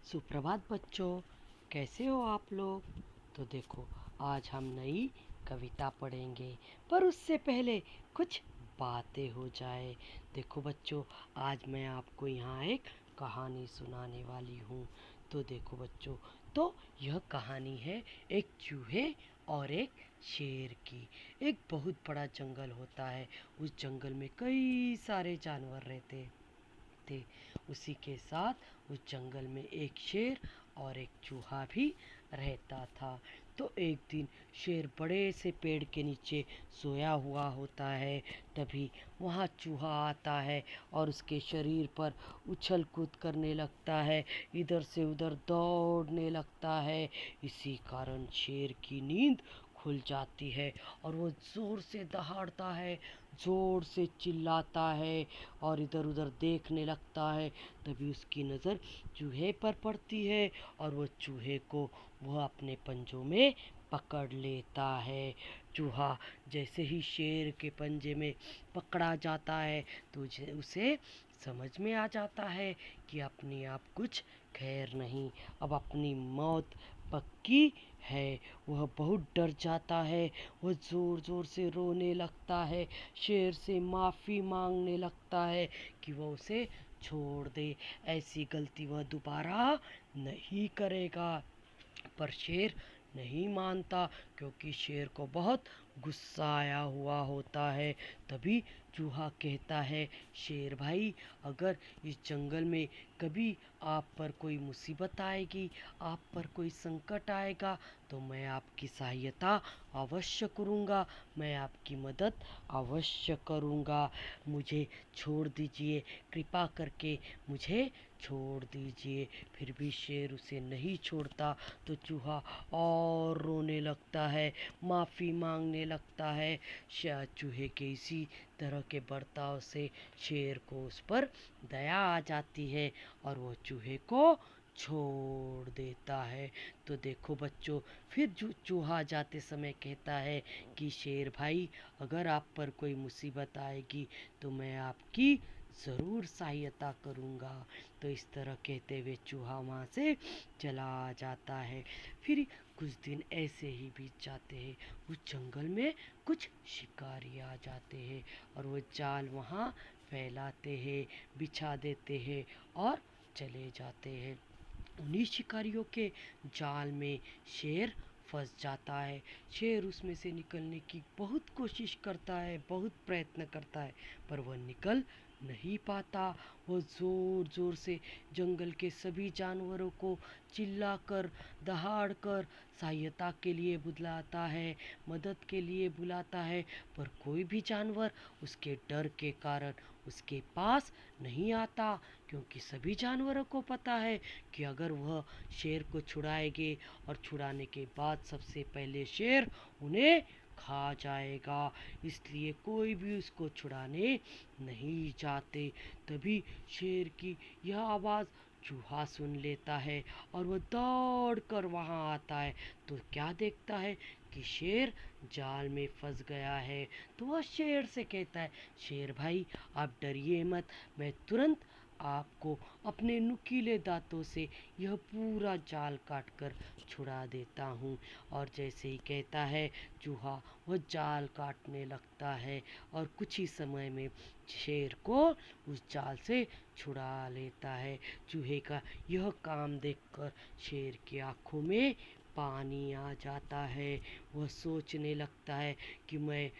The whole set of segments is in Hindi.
सुप्रभात बच्चों, कैसे हो आप लोग। तो देखो, आज हम नई कविता पढ़ेंगे, पर उससे पहले कुछ बातें हो जाए। देखो बच्चों, आज मैं आपको यहाँ एक कहानी सुनाने वाली हूँ। तो देखो बच्चों, तो यह कहानी है एक चूहे और एक शेर की। एक बहुत बड़ा जंगल होता है। उस जंगल में कई सारे जानवर रहते थे। उसी के साथ उस जंगल में एक शेर और एक चूहा भी रहता था। तो एक दिन शेर बड़े से पेड़ के नीचे सोया हुआ होता है। तभी वहाँ चूहा आता है और उसके शरीर पर उछल कूद करने लगता है, इधर से उधर दौड़ने लगता है। इसी कारण शेर की नींद खुल जाती है और वो ज़ोर से दहाड़ता है, ज़ोर से चिल्लाता है और इधर उधर देखने लगता है। तभी उसकी नज़र चूहे पर पड़ती है और वो चूहे को वह अपने पंजों में पकड़ लेता है। चूहा जैसे ही शेर के पंजे में पकड़ा जाता है तो उसे समझ में आ जाता है कि अपने आप कुछ खैर नहीं, अब अपनी मौत पक्की है। वह बहुत डर जाता है। वह ज़ोर ज़ोर से रोने लगता है, शेर से माफ़ी मांगने लगता है कि वह उसे छोड़ दे, ऐसी गलती वह दोबारा नहीं करेगा। पर शेर नहीं मानता, क्योंकि शेर को बहुत गुस्सा आया हुआ होता है। तभी चूहा कहता है, शेर भाई, अगर इस जंगल में कभी आप पर कोई मुसीबत आएगी, आप पर कोई संकट आएगा, तो मैं आपकी सहायता अवश्य करूँगा, मैं आपकी मदद अवश्य करूँगा। मुझे छोड़ दीजिए, कृपा करके मुझे छोड़ दीजिए। फिर भी शेर उसे नहीं छोड़ता। तो चूहा और रोने लगता है, माफ़ी मांगने लगता है। शायद चूहे के इसी तरह के बर्ताव से शेर को उस पर दया आ जाती है और वो चूहे को छोड़ देता है। तो देखो बच्चों, फिर चूहा जाते समय कहता है कि शेर भाई, अगर आप पर कोई मुसीबत आएगी तो मैं आपकी ज़रूर सहायता करूँगा। तो इस तरह कहते हुए चूहा वहाँ से चला जाता है। फिर कुछ दिन ऐसे ही बीत जाते हैं। उस जंगल में कुछ शिकारी आ जाते हैं और वो जाल वहाँ फैलाते हैं, बिछा देते हैं और चले जाते हैं। उन्हीं शिकारियों के जाल में शेर फंस जाता है। शेर उसमें से निकलने की बहुत कोशिश करता है, बहुत प्रयत्न करता है, पर वह निकल नहीं पाता। वह ज़ोर ज़ोर से जंगल के सभी जानवरों को चिल्लाकर, दहाड़कर सहायता के लिए बुलाता है, मदद के लिए बुलाता है, पर कोई भी जानवर उसके डर के कारण उसके पास नहीं आता। क्योंकि सभी जानवरों को पता है कि अगर वह शेर को छुड़ाएंगे और छुड़ाने के बाद सबसे पहले शेर उन्हें खा जाएगा, इसलिए कोई भी उसको छुड़ाने नहीं जाते। तभी शेर की यह आवाज़ चूहा सुन लेता है और वह दौड़ कर वहाँ आता है। तो क्या देखता है कि शेर जाल में फंस गया है। तो वह शेर से कहता है, शेर भाई, आप डरिए मत, मैं तुरंत आपको अपने नुकीले दांतों से यह पूरा जाल काट कर छुड़ा देता हूँ। और जैसे ही कहता है, चूहा वह जाल काटने लगता है और कुछ ही समय में शेर को उस जाल से छुड़ा लेता है। चूहे का यह काम देखकर शेर की आंखों में पानी आ जाता है। वह सोचने लगता है कि मैं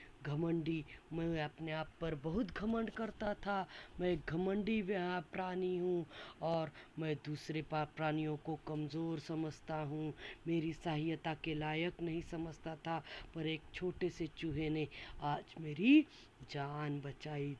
अपने आप पर बहुत घमंड करता था, मैं घमंडी प्राणी हूँ और मैं दूसरे प्राणियों को कमज़ोर समझता हूँ, मेरी सहायता के लायक नहीं समझता था, पर एक छोटे से चूहे ने आज मेरी जान बचाई।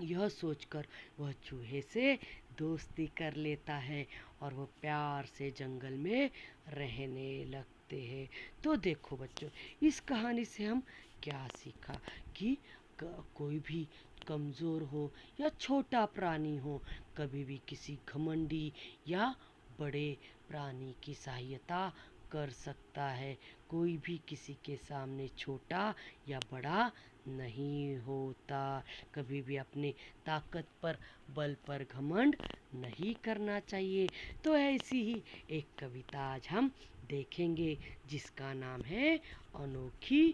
यह सोचकर वह चूहे से दोस्ती कर लेता है और वह प्यार से जंगल में रहने लगते हैं। तो देखो बच्चों, इस कहानी से हम क्या सीखा कि कोई भी कमज़ोर हो या छोटा प्राणी हो, कभी भी किसी घमंडी या बड़े प्राणी की सहायता कर सकता है। कोई भी किसी के सामने छोटा या बड़ा नहीं होता। कभी भी अपने ताकत पर, बल पर घमंड नहीं करना चाहिए। तो ऐसी ही एक कविता आज हम देखेंगे जिसका नाम है अनोखी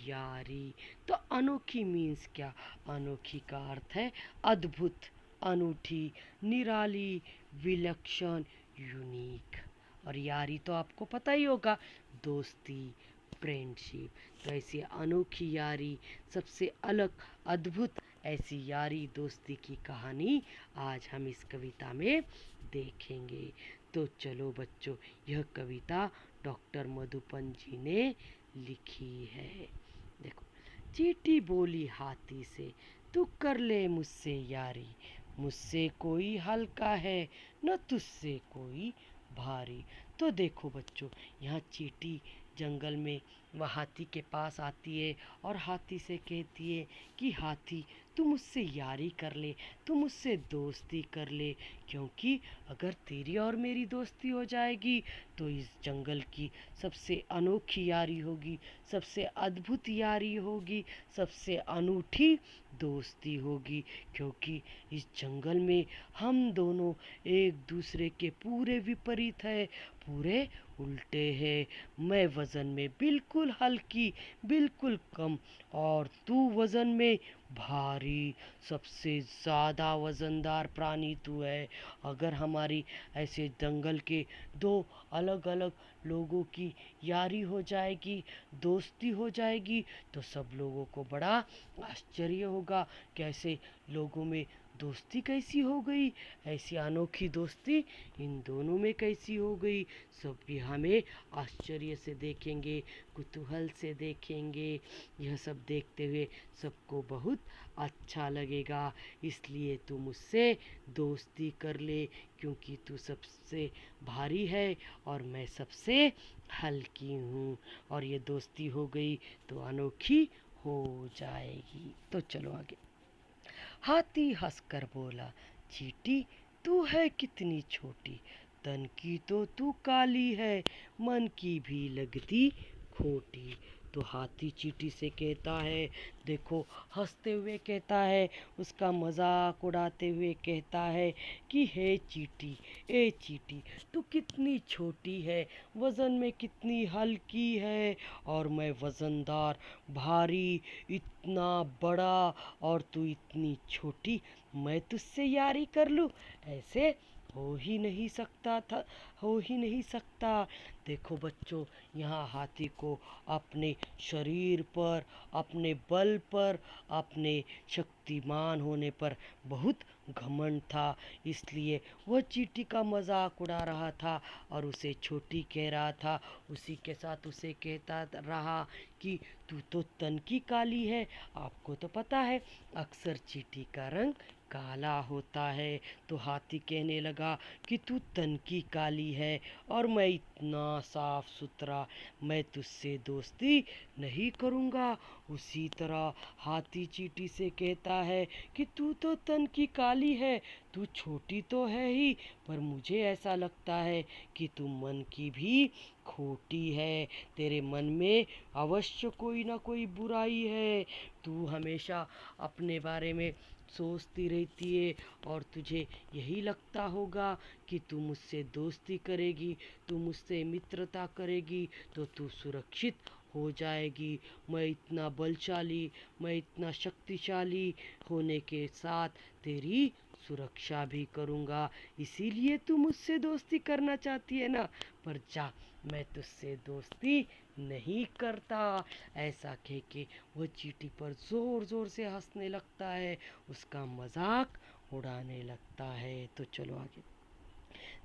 यारी। तो अनोखी मीन्स क्या? अनोखी का अर्थ है अद्भुत, अनूठी, निराली, विलक्षण, यूनिक। और यारी तो आपको पता ही होगा, दोस्ती, फ्रेंडशिप। तो ऐसी अनोखी यारी, सबसे अलग, अद्भुत ऐसी यारी दोस्ती की कहानी आज हम इस कविता में देखेंगे। तो चलो बच्चों, यह कविता डॉक्टर मधुपन जी ने लिखी है। देखो, चींटी बोली हाथी से, तू कर ले मुझसे यारी, मुझसे कोई हल्का है न तुझसे कोई भारी। तो देखो बच्चों, यहाँ चींटी जंगल में वह हाथी के पास आती है और हाथी से कहती है कि हाथी, तू मुझसे यारी कर ले, तू मुझसे दोस्ती कर ले, क्योंकि अगर तेरी और मेरी दोस्ती हो जाएगी तो इस जंगल की सबसे अनोखी यारी होगी, सबसे अद्भुत यारी होगी, सबसे अनूठी दोस्ती होगी। क्योंकि इस जंगल में हम दोनों एक दूसरे के पूरे विपरीत है, पूरे उल्टे हैं। मैं वज़न में बिल्कुल हल्की, बिल्कुल कम, और तू वज़न में भारी, सबसे ज़्यादा वज़नदार प्राणी तू है। अगर हमारी ऐसे जंगल के दो अलग अलग लोगों की यारी हो जाएगी, दोस्ती हो जाएगी, तो सब लोगों को बड़ा आश्चर्य होगा, कैसे लोगों में दोस्ती कैसी हो गई, ऐसी अनोखी दोस्ती इन दोनों में कैसी हो गई। सब भी हमें आश्चर्य से देखेंगे, कुतूहल से देखेंगे। यह सब देखते हुए सबको बहुत अच्छा लगेगा। इसलिए तू मुझसे दोस्ती कर ले, क्योंकि तू सबसे भारी है और मैं सबसे हल्की हूँ, और ये दोस्ती हो गई तो अनोखी हो जाएगी। तो चलो आगे। हाथी हंसकर बोला, चींटी तू है कितनी छोटी, तन की तो तू काली है, मन की भी लगती खोटी। तो हाथी चींटी से कहता है, देखो, हंसते हुए कहता है, उसका मजाक उड़ाते हुए कहता है कि हे चींटी, ए चींटी, तू कितनी छोटी है, वज़न में कितनी हल्की है, और मैं वज़नदार, भारी, इतना बड़ा, और तू इतनी छोटी, मैं तुझसे यारी कर लूँ? ऐसे हो ही नहीं सकता था, हो ही नहीं सकता। देखो बच्चों, यहाँ हाथी को अपने शरीर पर, अपने बल पर, अपने शक्तिमान होने पर बहुत घमंड था। इसलिए वह चींटी का मजाक उड़ा रहा था और उसे छोटी कह रहा था। उसी के साथ उसे कहता रहा कि तू तो तन की काली है। आपको तो पता है, अक्सर चींटी का रंग काला होता है। तो हाथी कहने लगा कि तू तन की काली है और मैं इतना साफ सुथरा, मैं तुझसे दोस्ती नहीं करूँगा। उसी तरह हाथी चींटी से कहता है कि तू तो तन की काली है, तू छोटी तो है ही, पर मुझे ऐसा लगता है कि तू मन की भी खोटी है। तेरे मन में अवश्य कोई ना कोई बुराई है। तू हमेशा अपने बारे में सोचती रहती है और तुझे यही लगता होगा कि तू मुझसे दोस्ती करेगी, तू मुझसे मित्रता करेगी तो तू सुरक्षित हो जाएगी। मैं इतना बलशाली, मैं इतना शक्तिशाली होने के साथ तेरी सुरक्षा भी करूँगा। इसीलिए तू मुझसे दोस्ती करना चाहती है ना? पर जा, मैं तुझसे दोस्ती नहीं करता। ऐसा कह के वह चींटी पर ज़ोर ज़ोर से हंसने लगता है, उसका मजाक उड़ाने लगता है। तो चलो आगे।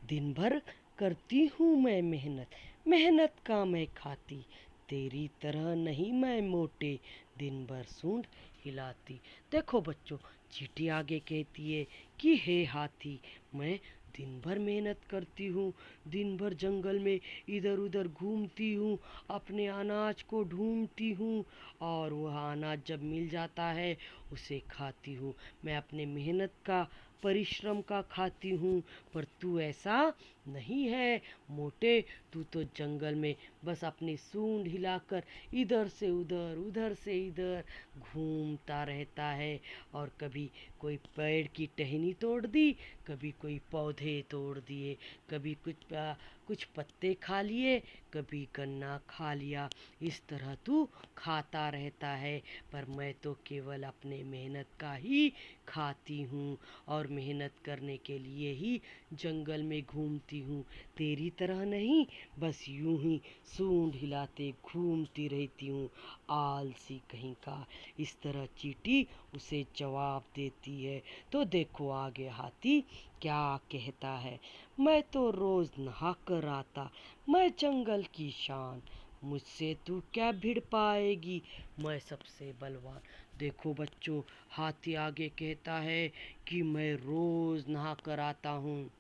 दिन भर करती हूँ मैं मेहनत, मेहनत का मैं खाती, तेरी तरह नहीं मैं मोटे दिन भर सूंड हिलाती। देखो बच्चों, चींटी आगे कहती है कि हे हाथी, मैं दिन भर मेहनत करती हूँ, दिन भर जंगल में इधर उधर घूमती हूँ, अपने अनाज को ढूंढती हूँ, और वह अनाज जब मिल जाता है उसे खाती हूँ। मैं अपने मेहनत का परिश्रम का खाती हूँ, पर तू ऐसा नहीं है मोटे। तू तो जंगल में बस अपनी सूंड हिलाकर इधर से उधर उधर से इधर घूमता रहता है, और कभी कोई पेड़ की टहनी तोड़ दी, कभी कोई पौधे तोड़ दिए, कभी कुछ पत्ते खा लिए, कभी गन्ना खा लिया। इस तरह तू खाता रहता है, पर मैं तो केवल अपने मेहनत का ही खाती हूँ, और मेहनत करने के लिए ही जंगल में घूमती हूँ, तेरी तरह नहीं बस यूं ही सूंड हिलाते घूमती रहती हूँ, आलसी कहीं का। इस तरह चींटी उसे जवाब देती है। तो देखो आगे हाथी क्या कहता है। मैं तो रोज नहा कर आता, मैं जंगल की शान, मुझसे तू क्या भिड़ पाएगी, मैं सबसे बलवान। देखो बच्चों, हाथी आगे कहता है कि मैं रोज नहा कर आता हूँ,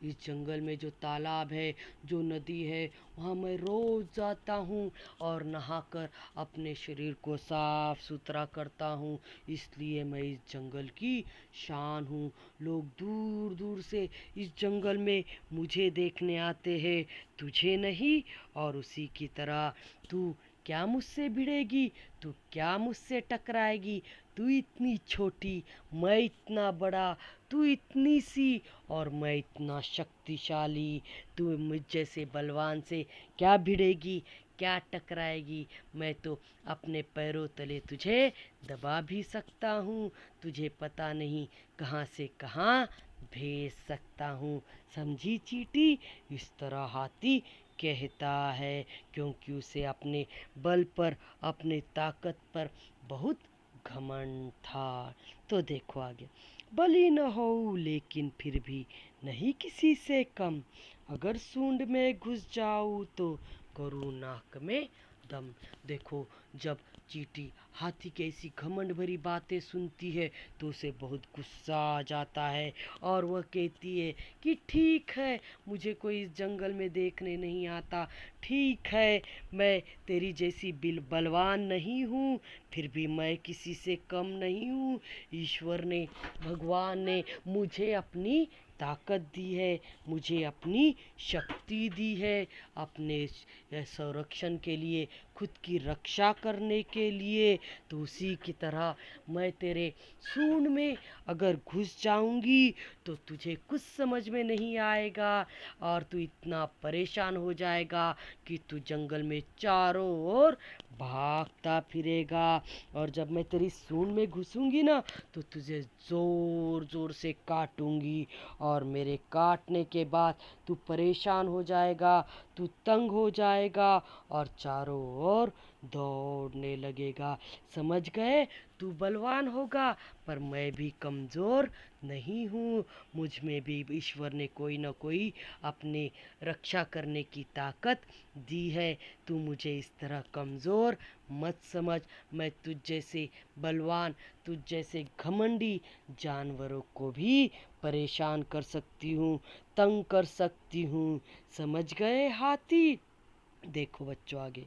इस जंगल में जो तालाब है, जो नदी है, वहाँ मैं रोज जाता हूँ और नहाकर अपने शरीर को साफ सुथरा करता हूँ, इसलिए मैं इस जंगल की शान हूँ। लोग दूर दूर से इस जंगल में मुझे देखने आते हैं, तुझे नहीं। और उसी की तरह तू क्या मुझसे भिड़ेगी, तू क्या मुझसे टकराएगी, तू इतनी छोटी, मैं इतना बड़ा, तू इतनी सी और मैं इतना शक्तिशाली, तू मुझ जैसे बलवान से क्या भिड़ेगी, क्या टकराएगी। मैं तो अपने पैरों तले तुझे दबा भी सकता हूँ, तुझे पता नहीं कहाँ से कहाँ भेज सकता हूँ। समझी चींटी। इस तरह हाथी कहता है, क्योंकि उसे अपने बल पर, अपने ताकत पर बहुत घमंड था। तो देखो आगे। बली न हो लेकिन फिर भी नहीं किसी से कम, अगर सूंड में घुस जाऊं तो करूँ नाक में दम। देखो, जब चींटी हाथी की ऐसी घमंड भरी बातें सुनती है तो उसे बहुत गुस्सा आ जाता है, और वह कहती है कि ठीक है, मुझे कोई इस जंगल में देखने नहीं आता, ठीक है, मैं तेरी जैसी बलवान नहीं हूँ, फिर भी मैं किसी से कम नहीं हूँ। ईश्वर ने, भगवान ने मुझे अपनी ताकत दी है, मुझे अपनी शक्ति दी है, अपने संरक्षण के लिए, खुद की रक्षा करने के लिए। तो उसी की तरह मैं तेरे सूंड में अगर घुस जाऊंगी तो तुझे कुछ समझ में नहीं आएगा, और तू इतना परेशान हो जाएगा कि तू जंगल में चारों ओर भागता फिरेगा। और जब मैं तेरी सूंड में घुसूंगी ना तो तुझे ज़ोर ज़ोर से काटूंगी, और मेरे काटने के बाद तू परेशान हो जाएगा, तू तंग हो जाएगा और चारों ओर दौड़ने लगेगा। समझ गए। तू बलवान होगा, पर मैं भी कमज़ोर नहीं हूँ, मुझ में भी ईश्वर ने कोई ना कोई अपने रक्षा करने की ताकत दी है। तू मुझे इस तरह कमज़ोर मत समझ, मैं तुझ जैसे बलवान, तुझ जैसे घमंडी जानवरों को भी परेशान कर सकती हूँ, तंग कर सकती हूँ। समझ गए हाथी। देखो बच्चों आगे।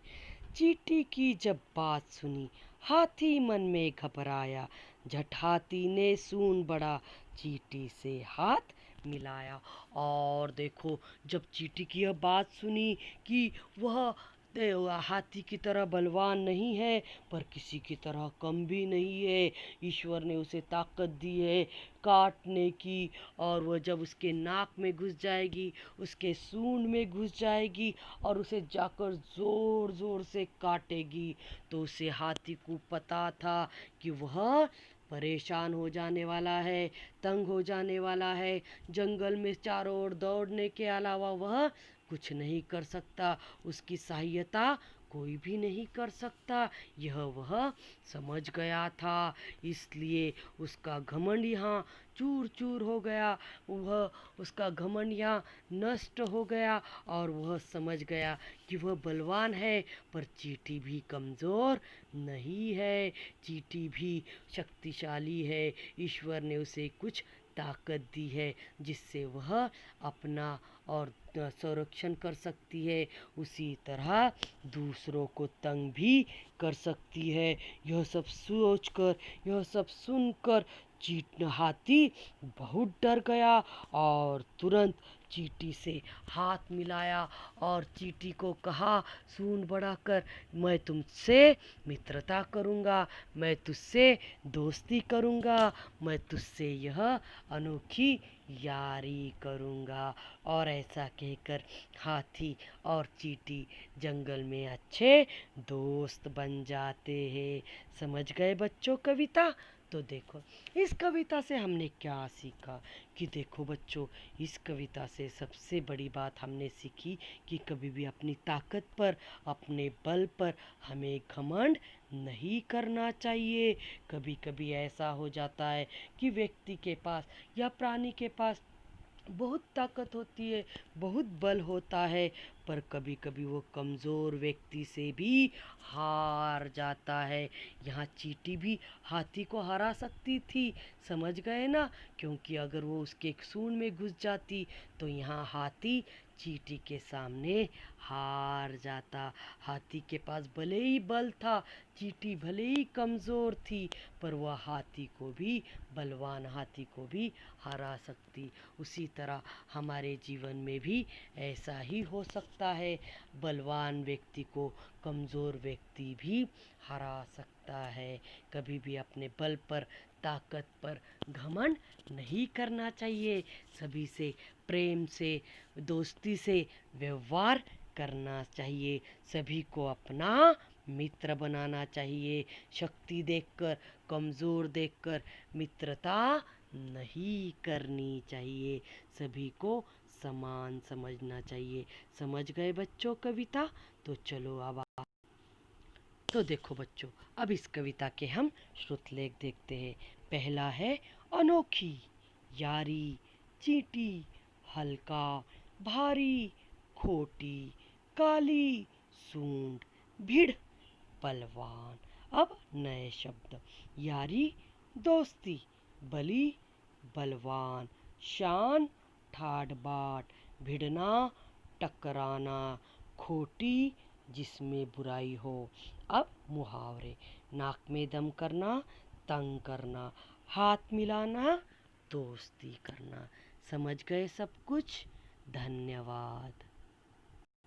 चींटी की जब बात सुनी, हाथी मन में घबराया, झट हाथी ने सूंड बढ़ा, चींटी से हाथ मिलाया। और देखो, जब चींटी की यह बात सुनी कि वह हाथी की तरह बलवान नहीं है, पर किसी की तरह कम भी नहीं है, ईश्वर ने उसे ताकत दी है काटने की, और वह जब उसके नाक में घुस जाएगी, उसके सूंड में घुस जाएगी और उसे जाकर ज़ोर ज़ोर से काटेगी, तो उसे हाथी को पता था कि वह परेशान हो जाने वाला है, तंग हो जाने वाला है, जंगल में चारों ओर दौड़ने के अलावा वह कुछ नहीं कर सकता, उसकी सहायता कोई भी नहीं कर सकता, यह वह समझ गया था। इसलिए उसका घमंड यहाँ चूर चूर हो गया, वह उसका घमंड यहाँ नष्ट हो गया, और वह समझ गया कि वह बलवान है, पर चींटी भी कमज़ोर नहीं है, चींटी भी शक्तिशाली है। ईश्वर ने उसे कुछ ताकत दी है जिससे वह अपना और संरक्षण कर सकती है, उसी तरह दूसरों को तंग भी कर सकती है। यह सब सोचकर, यह सब सुनकर चीट हाथी बहुत डर गया और तुरंत चींटी से हाथ मिलाया और चींटी को कहा सूंड बढ़ाकर, मैं तुमसे मित्रता करूँगा, मैं तुझसे दोस्ती करूँगा, मैं तुझसे यह अनोखी यारी करूँगा। और ऐसा कहकर हाथी और चींटी जंगल में अच्छे दोस्त बन जाते हैं। समझ गए बच्चों कविता? तो देखो इस कविता से हमने क्या सीखा कि देखो बच्चों, इस कविता से सबसे बड़ी बात हमने सीखी कि कभी भी अपनी ताकत पर, अपने बल पर हमें घमंड नहीं करना चाहिए। कभी कभी ऐसा हो जाता है कि व्यक्ति के पास या प्राणी के पास बहुत ताकत होती है, बहुत बल होता है, पर कभी कभी वो कमज़ोर व्यक्ति से भी हार जाता है। यहाँ चींटी भी हाथी को हरा सकती थी, समझ गए ना? क्योंकि अगर वो उसके सूंड में घुस जाती तो यहाँ हाथी चींटी के सामने हार जाता। हाथी के पास भले ही बल था, चींटी भले ही कमज़ोर थी, पर वह हाथी को भी, बलवान हाथी को भी हरा सकती। उसी तरह हमारे जीवन में भी ऐसा ही हो सकता है। बलवान व्यक्ति को कमज़ोर व्यक्ति भी हरा सकता है। कभी भी अपने बल पर, ताकत पर घमंड नहीं करना चाहिए। सभी से प्रेम से, दोस्ती से व्यवहार करना चाहिए। सभी को अपना मित्र बनाना चाहिए। शक्ति देखकर, कमज़ोर देखकर मित्रता नहीं करनी चाहिए। सभी को समान समझना चाहिए। समझ गए बच्चों कविता? तो चलो अब तो देखो बच्चों, अब इस कविता के हम श्रुतलेख देखते हैं। पहला है अनोखी यारी, चींटी हल्का भारी, खोटी काली सूंड, भिड़ बलवान। अब नए शब्द। यारी दोस्ती, बली बलवान, शान ठाठ बाट, भिड़ना टकराना, खोटी जिसमें बुराई हो। अब मुहावरे। नाक में दम करना, तंग करना, हाथ मिलाना, दोस्ती करना। समझ गए सब कुछ? धन्यवाद।